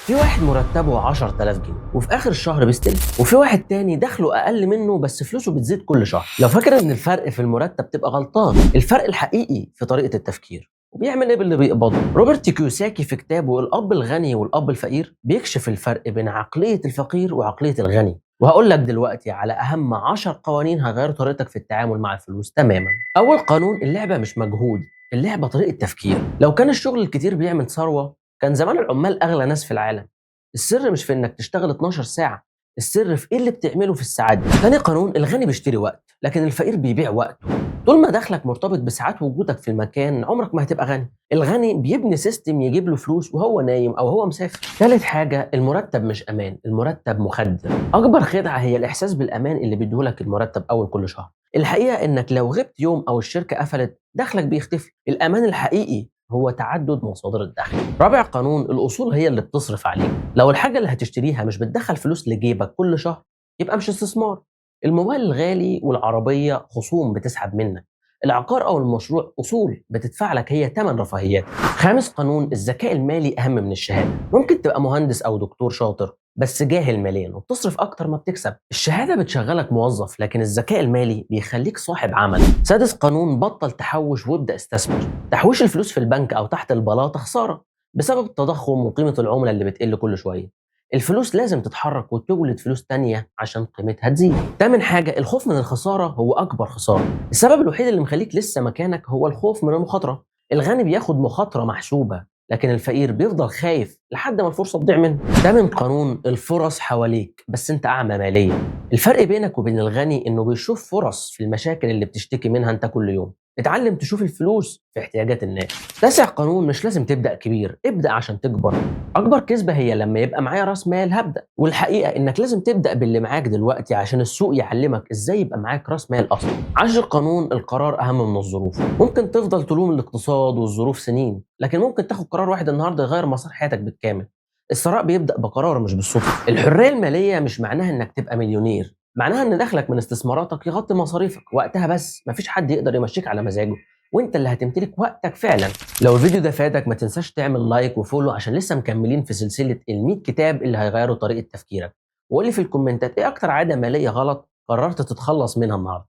في واحد مرتبه 10000 جنيه وفي اخر الشهر بيستلف، وفي واحد تاني دخله اقل منه بس فلوسه بتزيد كل شهر. لو فاكر ان الفرق في المرتب تبقى غلطان، الفرق الحقيقي في طريقه التفكير وبيعمل ايه باللي بيقبضه. روبرت كيوساكي في كتابه الاب الغني والاب الفقير بيكشف الفرق بين عقليه الفقير وعقليه الغني، وهقول لك دلوقتي على اهم 10 قوانين هيغيروا طريقتك في التعامل مع الفلوس تماما. اول قانون: اللعبه مش مجهود، اللعبه طريقه تفكير. لو كان الشغل الكتير بيعمل ثروه، كان زمان العمال اغلى ناس في العالم. السر مش في انك تشتغل 12 ساعة، السر في ايه اللي بتعمله في الساعات دي. تاني قانون: الغني بيشتري وقت لكن الفقير بيبيع وقته. طول ما دخلك مرتبط بساعات وجودك في المكان عمرك ما هتبقى غني. الغني بيبني سيستم يجيب له فلوس وهو نايم او هو مسافر. تالت حاجة: المرتب مش امان، المرتب مخدر. اكبر خدعة هي الاحساس بالامان اللي بيديهولك المرتب اول كل شهر. الحقيقة انك لو غبت يوم او الشركة قفلت دخلك بيختفي. الامان الحقيقي هو تعدد مصادر الدخل. رابع قانون: الاصول هي اللي بتصرف عليك. لو الحاجة اللي هتشتريها مش بتدخل فلوس لجيبك كل شهر، يبقى مش استثمار. الموبايل الغالي والعربية خصوم بتسحب منك. العقار أو المشروع أصول بتدفع لك، هي تمن رفاهيات. خامس قانون: الذكاء المالي أهم من الشهادة. ممكن تبقى مهندس أو دكتور شاطر بس جاهل ماليا وبتصرف أكتر ما بتكسب. الشهادة بتشغلك موظف لكن الذكاء المالي بيخليك صاحب عمل. سادس قانون: بطل تحوش وابدأ استثمر. تحويش الفلوس في البنك أو تحت البلاطة خسارة بسبب التضخم وقيمة العملة اللي بتقل كل شوية. الفلوس لازم تتحرك وتولد فلوس تانية عشان قيمتها تزيد. تامن حاجة: الخوف من الخسارة هو أكبر خسارة. السبب الوحيد اللي مخليك لسه مكانك هو الخوف من المخاطرة. الغني بياخد مخاطرة محسوبة لكن الفقير بيفضل خايف لحد ما الفرصة تضيع منه. تامن قانون: الفرص حواليك بس انت أعمى ماليا. الفرق بينك وبين الغني إنه بيشوف فرص في المشاكل اللي بتشتكي منها انت كل يوم. اتعلم تشوف الفلوس في احتياجات الناس. تاسع قانون: مش لازم تبدأ كبير، ابدأ عشان تكبر. اكبر كذبه هي لما يبقى معايا راس مال هبدا، والحقيقه انك لازم تبدا باللي معاك دلوقتي عشان السوق يعلمك ازاي يبقى معاك راس مال اصلا. عشر قانون: القرار اهم من الظروف. ممكن تفضل تلوم الاقتصاد والظروف سنين، لكن ممكن تاخد قرار واحد النهارده يغير مسار حياتك بالكامل. الثراء بيبدا بقرار مش بالصدفه. الحريه الماليه مش معناها انك تبقى مليونير، معناها ان دخلك من استثماراتك يغطي مصاريفك وقتها، بس مفيش حد يقدر يمشيك على مزاجه، وانت اللي هتمتلك وقتك فعلا. لو الفيديو ده فادك ما تنساش تعمل لايك وفولو عشان لسه مكملين في سلسلة ال100 كتاب اللي هيغيروا طريقة تفكيرك. وقول لي في الكومنتات ايه اكتر عادة مالية غلط قررت تتخلص منها النهارده.